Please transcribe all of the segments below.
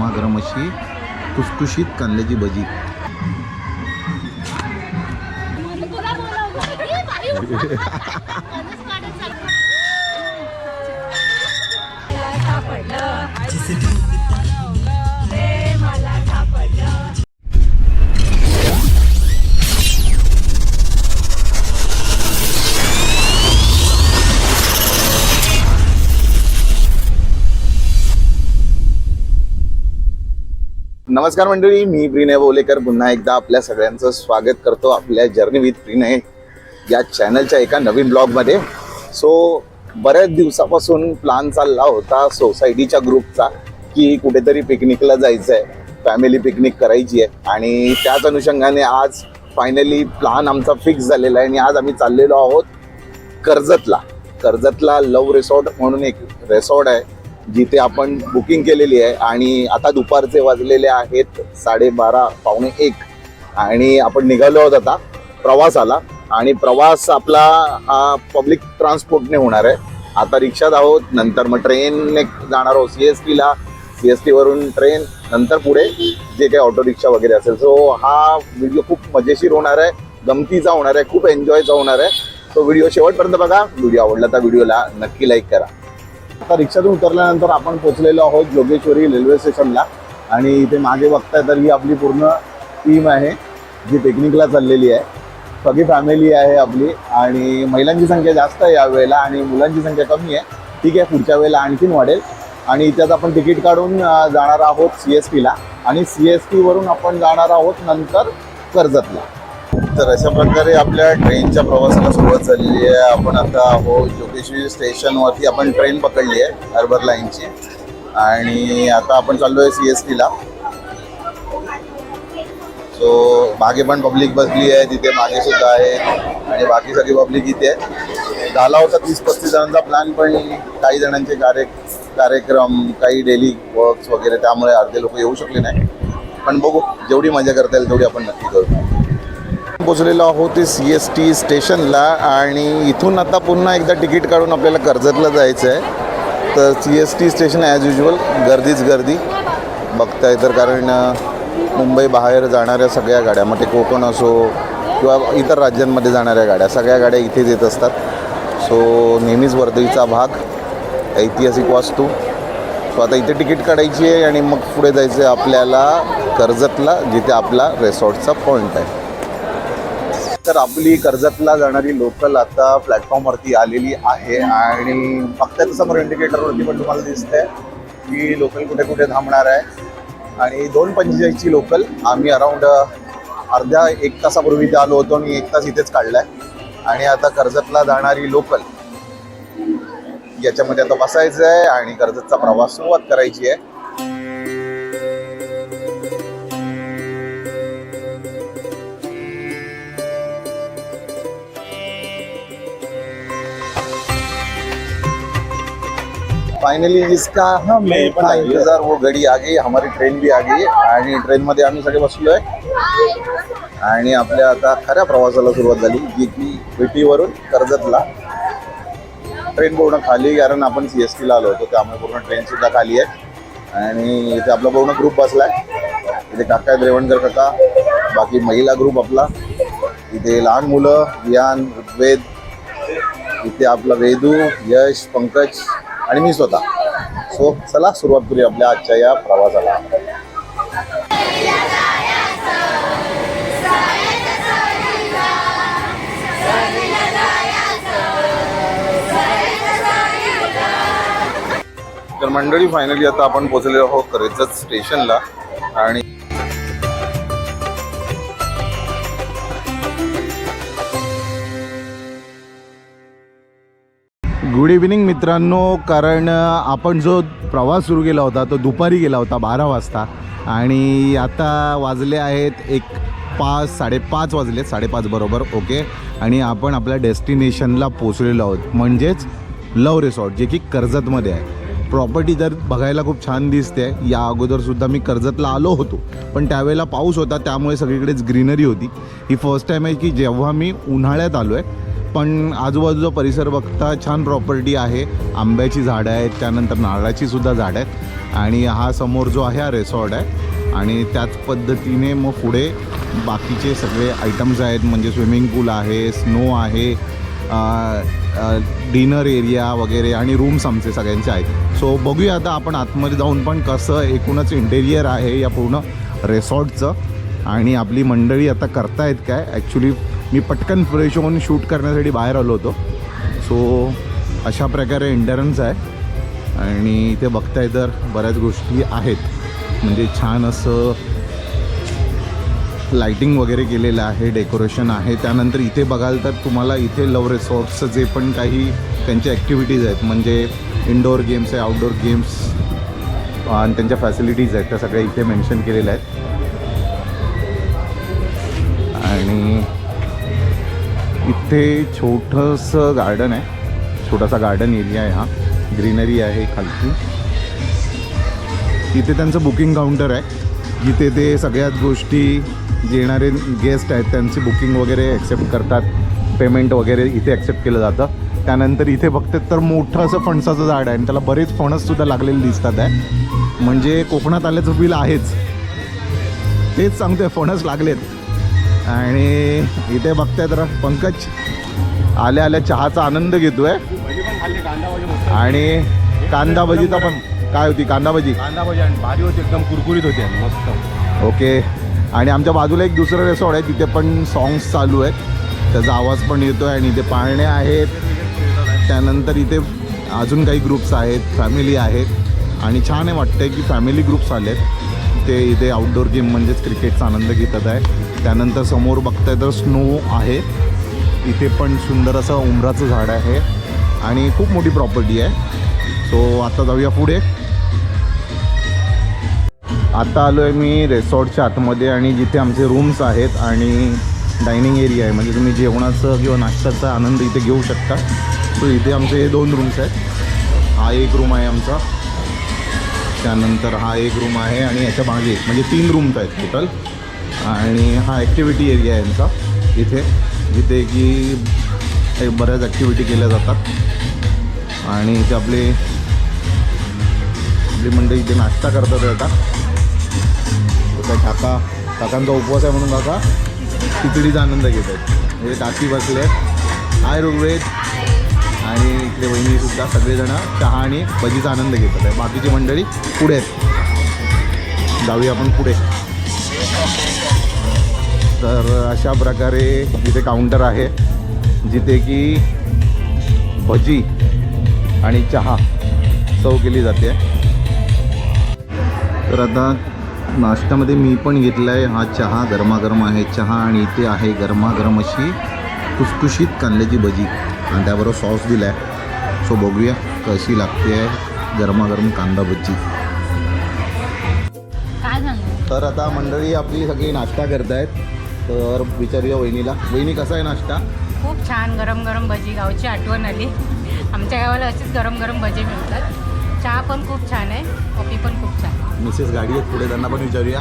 गरमागरम अशी खुसखुशीत कांद्याची भजी. नमस्कार मंडळी, मी प्रिनय बोलेकर पुन्हा एकदा आपल्या सगळ्यांचं स्वागत करतो आपल्या जर्नी विथ प्रिनय या चॅनलच्या एका नवीन ब्लॉगमध्ये. बऱ्याच दिवसापासून प्लॅन चालला होता सोसायटीच्या ग्रुपचा की कुठेतरी पिकनिकला जायचं आहे, फॅमिली पिकनिक करायची आहे. आणि त्याच अनुषंगाने आज फायनली प्लॅन आमचा फिक्स झालेला आहे आणि आज आम्ही चाललेलो आहोत कर्जतला लव रिसॉर्ट म्हणून एक रिसॉर्ट आहे जिथे आपण बुकिंग केलेली आहे. आणि आता दुपारचे वाजलेले आहेत 12:30 पावणे 1 आणि आपण निघालो आहोत आता प्रवासाला. आणि प्रवास आपला हा पब्लिक ट्रान्सपोर्टने होणार आहे. आता रिक्षात आहोत, नंतर मग ट्रेनने जाणार आहोत CSTला, CST वरून ट्रेन, नंतर पुढे जे काही ऑटो रिक्षा वगैरे असेल. हा व्हिडिओ खूप मजेशीर होणार आहे, गमतीचा होणार आहे, खूप एन्जॉयचा होणार आहे. व्हिडिओ शेवटपर्यंत बघा. व्हिडिओ आवडला तर व्हिडिओला नक्की लाईक करा. आता रिक्षातून उतरल्यानंतर आपण पोहोचलेलो आहोत जोगेश्वरी रेल्वे स्टेशनला. आणि इथे मागे बघताय तर ही आपली पूर्ण टीम आहे जी पिकनिकला चाललेली आहे. सगळी फॅमिली आहे आपली आणि महिलांची संख्या जास्त आहे यावेळेला आणि मुलांची संख्या कमी आहे. ठीक आहे, पुढच्या वेळेला आणखीन वाढेल. आणि इथेच आपण तिकीट काढून जाणार आहोत CSTला आणि CST वरून आपण जाणार आहोत नंतर कर्जतला. तर अशा प्रकारे आपल्या ट्रेनच्या प्रवासाला सुरुवात झालेली आहे. आपण आता आहोत जोगेश्वरी स्टेशनवरती. आपण ट्रेन पकडली आहे हार्बर लाईनची आणि आता आपण चाललो आहे CSTला. मागे पण पब्लिक बसली आहे, तिथे मागे सुद्धा आहे आणि बाकी सगळी पब्लिक इथे आहे. झाला होता 30-35 जणांचा प्लॅन, पण काही जणांचे कार्यक्रम, काही डेली वर्क्स वगैरे, त्यामुळे अर्धे लोक येऊ शकले नाही. पण बघू, जेवढी मजा करता येईल तेवढी आपण नक्की करू. पोचलेलो आहोत ते CST स्टेशनला आणि इथून आता पुन्हा एकदा तिकीट काढून आपल्याला कर्जतला जायचं आहे. तर CST स्टेशन ॲज युजल गर्दीच गर्दी बघताय तर, कारण मुंबई बाहेर जाणाऱ्या सगळ्या गाड्या, मग ते कोकण असो किंवा इतर राज्यांमध्ये जाणाऱ्या गाड्या, सगळ्या गाड्या इथेच येत असतात. नेहमीच वर्दळीचा भाग, ऐतिहासिक वास्तू. आता इथे तिकीट काढायची आहे आणि मग पुढे जायचं आहे आपल्याला कर्जतला, जिथे आपला रिसॉर्टचा पॉईंट आहे. तर आपली कर्जतला जाणारी लोकल आता प्लॅटफॉर्मवरती आलेली आहे आणि फक्त समोर इंडिकेटरवरती पण तुम्हाला दिसतंय की लोकल कुठे कुठे थांबणार आहे. आणि 2:45ची लोकल. आम्ही अराऊंड अर्ध्या 1 तासापूर्वी इथे आलो होतो आणि 1 तास इथेच काढला आहे. आणि आता कर्जतला जाणारी लोकल याच्यामध्ये आता बसायचं आहे आणि कर्जतचा प्रवास सुरुवात करायची आहे. फाइनली जिसका हमें इंतजार वो घड़ी आ गई, हमारी ट्रेन भी आ गई आणि ट्रेनमध्ये आम्ही सगळे बसलो आहे आणि आपल्या आता खऱ्या प्रवासाला सुरुवात झाली, जी की विटीवरून कर्जतला. ट्रेन पूर्ण खाली, कारण आपण CSTला आलो होतो त्यामुळे पूर्ण ट्रेनसुद्धा खाली आहे. आणि इथे आपला पूर्ण ग्रुप बसला आहे. इथे काका आहेत, रेवणकर काका, बाकी महिला ग्रुप आपला, इथे लहान मुलं, विहान, ऋग्वेद, इथे आपला वेदू, यश, पंकज आणि मी स्वतः. चला सुरुवात करूया आपल्या आजच्या या प्रवासाला. तर मंडळी, फायनली आता आपण पोहोचलेलो आहोत कर्जत स्टेशनला. आणि गुड इव्हिनिंग मित्रांनो. कारण आपण जो प्रवास सुरू केला होता तो दुपारी गेला होता 12 वाजता आणि आता वाजले आहेत 5:30 वाजले, 5:30 बरोबर. ओके. आणि आपण आपल्या डेस्टिनेशनला पोचलेलो आहोत, म्हणजेच लव रिसॉर्ट, जे की कर्जतमध्ये आहे. प्रॉपर्टी तर बघायला खूप छान दिसते. या अगोदरसुद्धा मी कर्जतला आलो होतो, पण त्यावेळेला पाऊस होता, त्यामुळे सगळीकडेच ग्रीनरी होती. ही फर्स्ट टाईम आहे की जेव्हा मी उन्हाळ्यात आलो आहे. पण आजूबाजूचा परिसर बघता छान प्रॉपर्टी आहे. आंब्याची झाडं आहेत, त्यानंतर नारळाची सुद्धा झाडं आहेत आणि हा समोर जो आहे हा रिसॉर्ट आहे. आणि त्याच पद्धतीने मग पुढे बाकीचे सगळे आयटम्स आहेत, म्हणजे स्विमिंग पूल आहे, स्नो आहे, डिनर एरिया वगैरे आणि रूम्स आमचे सगळ्यांचे आहेत. सो बघूया आता आपण आतमध्ये जाऊन पण कसं एकूणच इंटेरियर आहे या पूर्ण रिसॉर्टचं आणि आपली मंडळी आता करतायत काय. ॲक्च्युली मी पटकन फ्रेश होऊन शूट करण्यासाठी बाहेर आलो होतो. सो अशा प्रकारे एंट्रन्स आहे आणि इथे बघताय तर बऱ्याच गोष्टी आहेत, म्हणजे छान असं लाइटिंग वगैरे केलेलं आहे, डेकोरेशन आहे. त्यानंतर इथे बघाल तर तुम्हाला इथे लव रिसॉर्ट्सचं जे पण काही त्यांचे ॲक्टिव्हिटीज आहेत, म्हणजे इंडोर गेम्स आहे, आउटडोर गेम्स आणि त्यांच्या फॅसिलिटीज आहेत त्या सगळ्या इथे मेन्शन केलेल्या आहेत. आणि इथे छोटंसं गार्डन आहे, छोटासा गार्डन एरिया आहे, हा ग्रीनरी आहे खालची. इथे त्यांचं बुकिंग काउंटर आहे, जिथे ते सगळ्याच गोष्टी जे येणारे गेस्ट आहेत त्यांची बुकिंग वगैरे ॲक्सेप्ट करतात, पेमेंट वगैरे इथे ॲक्सेप्ट केलं जातं. त्यानंतर इथे बघतात तर मोठं असं फणसाचं झाड आहे आणि त्याला बरेच फणससुद्धा लागलेले दिसतात आहे, म्हणजे कोकणात आल्याचं फील आहेच. तेच सांगतोय, फणस लागलेत. आणि इथे बघताय तर पंकज आल्या आल्या चहाचा आनंद घेतोय आणि कांदा भजीचा पण काय होती कांदा भजी आणि भारी होती, एकदम कुरकुरीत होती आणि मस्त. ओके. आणि आमच्या बाजूला एक दुसरं रिसॉर्ट आहे, तिथे पण सॉंग्स चालू आहेत, त्याचा आवाज पण येतो आहे आणि इथे पाळणे आहेत. त्यानंतर इथे अजून काही ग्रुप्स आहेत, फॅमिली आहेत आणि छान आहे, वाटतं की फॅमिली ग्रुप्स आलेत. ते इथे आउटडोर गेम म्हणजेच क्रिकेटचा आनंद घेतात आहे. त्यानंतर समोर बघताय तर स्नो आहे, इथे पण सुंदर असं उमराचं झाड आहे आणि खूप मोठी प्रॉपर्टी आहे. सो आता जाऊया पुढे. आता आलो आहे मी रिसॉर्टच्या आतमध्ये आणि जिथे आमचे रूम्स आहेत आणि डायनिंग एरिया आहे, म्हणजे तुम्ही जेवणाचं किंवा नाश्त्याचा आनंद इथे घेऊ शकता. सो इथे आमचे हे 2 रूम्स आहेत. हा एक रूम आहे आमचा, त्यानंतर हा एक रूम आहे आणि याच्या मागे म्हणजे 3 रूम्स आहेत टोटल. आणि हा ॲक्टिव्हिटी एरिया आहे यांचा इथे, जिथे की बऱ्याच ॲक्टिव्हिटी केल्या जातात. आणि इथे आपली मंडळी इथे नाश्ता करतात. आता काकांचा उपवास आहे म्हणून काका खिचडीचा आनंद घेत आहेत. म्हणजे काकी बसले आहेत, हाय ऋग्वेद, आणि इकडे वहिनीसुद्धा सगळेजणं चहा आणि भजीचा आनंद घेतात आहे. बाकीची मंडळी पुढे आहेत. जाऊया आपण पुढे. तर अशा प्रकारे इथे काउंटर आहे, जिथे की भजी आणि चहा सर्व केली जाते. तर आता नाश्त्यामध्ये मी पण घेतला आहे हा चहा, गरमागरम आहे चहा आणि इथे आहे गरमागरम अशी खुसखुशीत कांद्याची भजी आणि त्याबरोबर सॉस दिला आहे. सो बघूया कशी लागते आहे गरमागरम कांदा भजी. तर आता मंडळी आपली सगळी नाश्ता करतायत, तर विचारूया वहिनीला. वहिनी कसा आहे नाश्ता? खूप छान, गरम गरम भजी, गावची आठवण आली. आमच्या गावाला अशीच गरम गरम भजी मिळतात. चहा पण खूप छान आहे, कॉफी पण खूप छान. मिसेस गाडी आहेत पुढे, त्यांना पण विचारूया.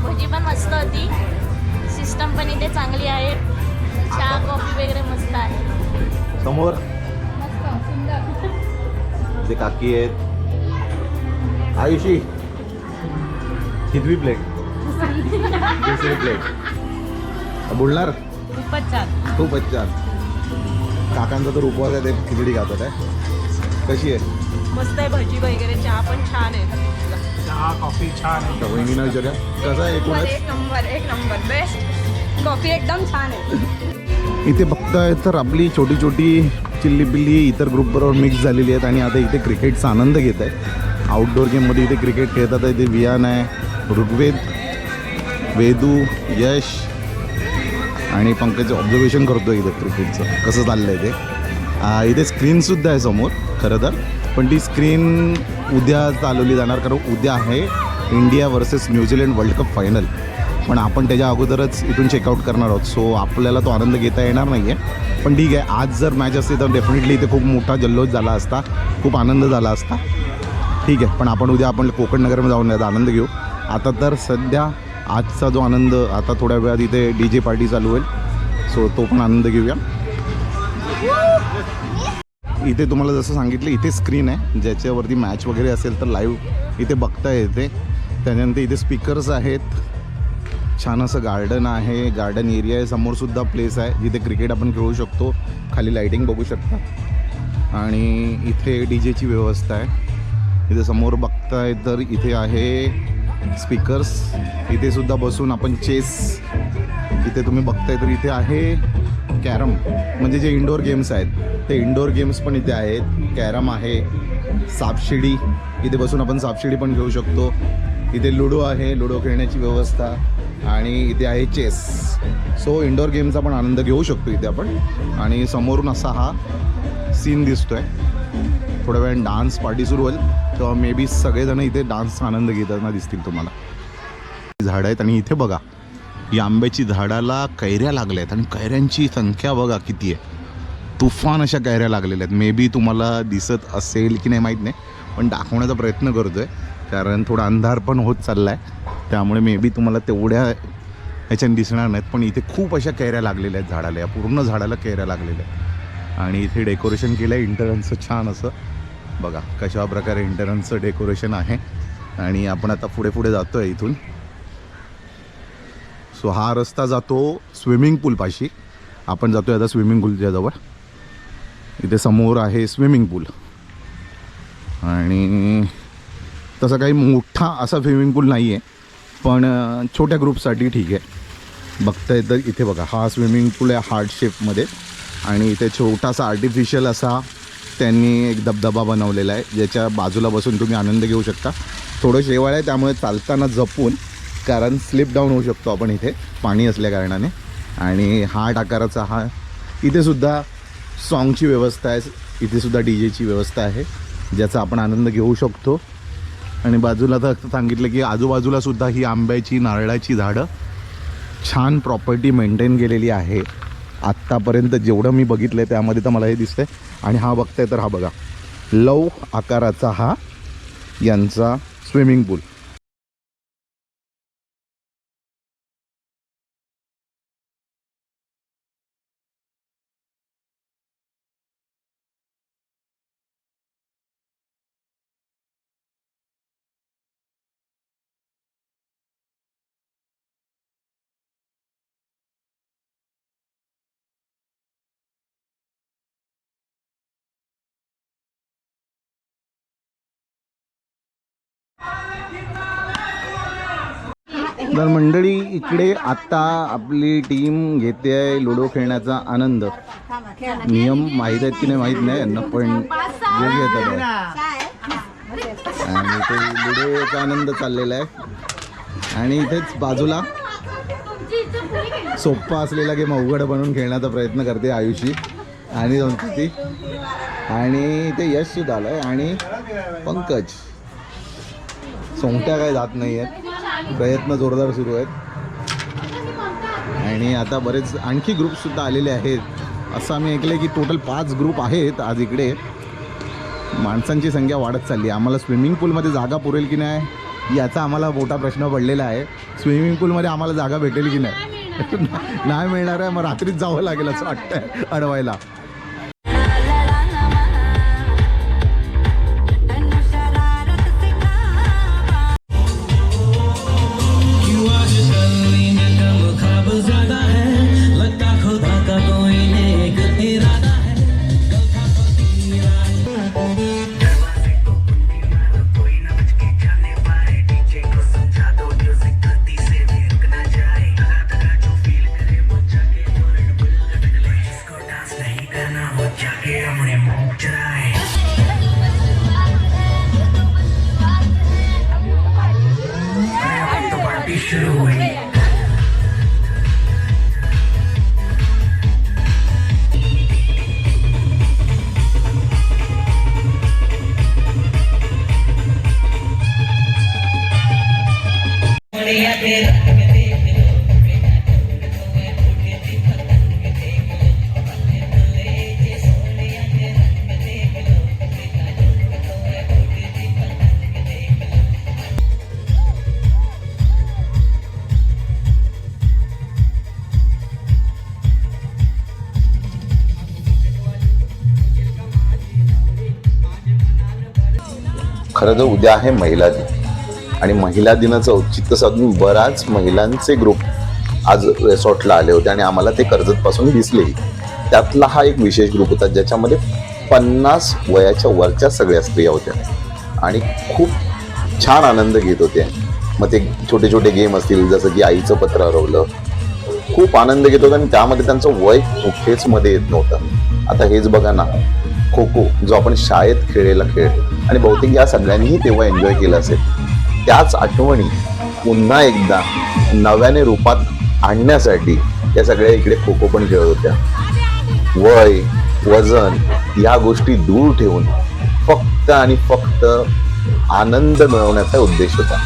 भजी पण मस्त होती, सिस्टम पण इथे चांगली आहे, चहा कॉफी वगैरे मस्त आहे. समोर मस्त सुंदर. जे काकी आहेत. आयुषी कितवी प्लेट? दुसरी प्लेट. बोलणार खूपच छान. खूपच छान. काकांचा तर उपवास आहे, ते खिचडी खातात आहे. कशी आहे? मस्त आहे भजी वगैरे, चहा पण छान आहे. चहा कॉफी छान आहे. तर वहिनीनं विचारूया कसं आहे एकूणच. एक नंबर बेस्ट. कॉफी एकदम छान आहे. इथे बघताय तर आपली छोटी छोटी चिल्ली पिल्ली इतर ग्रुपबरोबर मिक्स झालेली आहेत आणि आता इथे क्रिकेटचा आनंद घेत आहे. आउटडोर गेममध्ये इथे क्रिकेट खेळतात आहे. ते वियान आहे, ऋग्वेद, वेदू, यश आणि पंकज ऑब्झर्वेशन करतो इथे क्रिकेटचं कसं चाललं आहे ते. इथे स्क्रीनसुद्धा आहे समोर खरं तर, पण ती स्क्रीन उद्या चालवली जाणार, कारण उद्या आहे India versus New Zealand world cup final. पण आपण त्याच्या अगोदरच इथून चेकआउट करणार आहोत, सो आपल्याला तो आनंद घेता येणार नाही आहे. पण ठीक आहे, आज जर मॅच असते तर डेफिनेटली इथे खूप मोठा जल्लोष झाला असता, खूप आनंद झाला असता. ठीक आहे, पण आपण उद्या आपण कोकण नगरमध्ये जाऊन याचा आनंद घेऊ. आता तर सध्या आजचा जो आनंद, आता थोड्या वेळात इथे DJ पार्टी चालू होईल, सो तो पण आनंद घेऊया. इथे तुम्हाला जसं सांगितलं इथे स्क्रीन आहे ज्याच्यावरती मॅच वगैरे असेल तर लाईव्ह इथे बघता येते. त्याच्यानंतर इथे स्पीकर्स आहेत, छान असं गार्डन आहे, गार्डन एरिया आहे, समोरसुद्धा प्लेस आहे जिथे क्रिकेट आपण खेळू शकतो. खाली लाईटिंग बघू शकता आणि इथे DJची व्यवस्था आहे. इथे समोर बघताय तर इथे आहे स्पीकर्स, इथे सुद्धा बसून आपण चेस, इथे तुम्ही बघताय तर इथे आहे कॅरम, म्हणजे जे इंडोर गेम्स आहेत ते इंडोर गेम्स पण इथे आहेत. कॅरम आहे, सापशिडी, इथे बसून आपण सापशिडी पण घेऊ शकतो. इथे लुडो आहे, लुडो खेळण्याची व्यवस्था, आणि इथे आहे चेस. सो इंडोर गेमचा पण आनंद घेऊ शकतो इथे आपण. आणि समोरून असा हा सीन दिसतो आहे. थोड्या वेळ डान्स पार्टी सुरू होईल तेव्हा मे बी सगळेजण इथे डान्सचा आनंद घेताना दिसतील तुम्हाला. झाडं आहेत आणि इथे बघा या आंब्याची झाडाला कैऱ्या लागल्या आहेत आणि कैऱ्यांची संख्या बघा किती आहे. तुफान अशा कैऱ्या लागलेल्या आहेत. मे बी तुम्हाला दिसत असेल की नाही माहीत नाही, पण दाखवण्याचा प्रयत्न करतो आहे कारण थोडा अंधार पण होत चालला आहे, त्यामुळे मे बी तुम्हाला तेवढ्या ह्याच्याने दिसणार नाहीत. पण इथे खूप अशा कैऱ्या लागलेल्या आहेत झाडाला, या पूर्ण झाडाला कैऱ्या लागलेल्या आहेत. आणि इथे डेकोरेशन केलं आहे इंटरनचं छान असं बघा कशा प्रकारे इंटरनचं डेकोरेशन आहे. आणि आपण आता पुढे पुढे जातो आहे इथून. सो हा रस्ता जातो स्विमिंग पूलपाशी. आपण जातो आहे आता स्विमिंग पूलच्या जवळ. इथे समोर आहे स्विमिंग पूल आणि तसं काही मोठा असा स्विमिंग पूल नाही आहे, पण छोट्या ग्रुपसाठी ठीक आहे. बघताय तर इथे बघा हा स्विमिंग पूल आहे हार्ट शेपमध्ये, आणि इथे छोटासा आर्टिफिशियल असा त्यांनी एक धबधबा बनवलेला आहे ज्याच्या बाजूला बसून तुम्ही आनंद घेऊ शकता. थोडं शेवाळ आहे त्यामुळे चालताना जपून, कारण स्लिप डाऊन होऊ शकतो आपण इथे पाणी असल्या कारणाने. आणि हार्ट आकाराचा हा, इथे सुद्धा सॉन्गची व्यवस्था आहे, इथे सुद्धा DJची व्यवस्था आहे ज्याचा आपण आनंद घेऊ शकतो. आणि बाजूला तर सांगितलं की आजूबाजूला सुद्धा ही आंब्याची नारळाची झाडं छान प्रॉपर्टी मेंटेन केलेली आहे. आत्तापर्यंत जेवढं मी बघितलं आहे त्यामध्ये तर मला हे दिसतंय. आणि हा बघताय तर हा बघा लव आकाराचा हा यांचा स्विमिंग पूल. तर मंडळी इकडे आता आपली टीम घेते आहे लुडो खेळण्याचा आनंद. नियम माहीत आहेत की नाही माहीत नाही यांना, पण जे घेतात आणि इथे लुडोचा आनंद चाललेला आहे. आणि इथेच बाजूला सोप्पा असलेला गेम अवघड बनवून खेळण्याचा प्रयत्न करते आयुषी आणि संस्कृती. आणि इथे यश सुद्धा आलं आहे आणि पंकज. सोंगट्या काय जात नाही आहेत, प्रयत्न जोरदार सुरू आहेत. आणि आता बरेच आणखी ग्रुपसुद्धा आलेले आहेत. असं आम्ही ऐकलं आहे की टोटल 5 ग्रुप आहेत आज इकडे. माणसांची संख्या वाढत चालली आहे. आम्हाला स्विमिंग पूलमध्ये जागा पुरेल की नाही याचा आम्हाला मोठा प्रश्न पडलेला आहे. स्विमिंग पूलमध्ये आम्हाला जागा भेटेल की नाही नाही मिळणार आहे, मग रात्रीच जावं लागेल असं वाटतंय अडवायला. खरं तर उद्या आहे महिला दिन आणि महिला दिनाचं औचित्य साधून बऱ्याच महिलांचे ग्रुप आज रिसॉर्टला आले होते आणि आम्हाला ते कर्जतपासून दिसलेही. त्यातला हा एक विशेष ग्रुप होता ज्याच्यामध्ये 50 वयाच्या वरच्या सगळ्या स्त्रिया होत्या आणि खूप छान आनंद घेत होते. मग ते छोटे छोटे गेम असतील जसं की आईचं पत्र हरवलं, खूप आनंद घेत होता आणि त्यामध्ये त्यांचं वय कुठेच मध्ये येत नव्हतं. आता हेच बघा ना, खो खो जो आपण शाळेत खेळलेला खेळ आणि बहुतेक या सगळ्यांनीही तेव्हा एन्जॉय केलं असेल, त्याच आठवणी पुन्हा एकदा नव्याने रूपात आणण्यासाठी या सगळ्या इकडे खो खो पण खेळत होत्या. वय, वजन या गोष्टी दूर ठेवून फक्त आणि फक्त आनंद मिळवण्याचा उद्देश होता.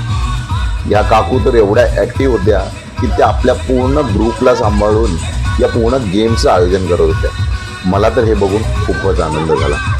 या काकू तर एवढ्या ॲक्टिव्ह होत्या की त्या आपल्या पूर्ण ग्रुपला सांभाळून या पूर्ण गेमचं आयोजन करत होत्या. मला तर हे बघून खूपच आनंद झाला.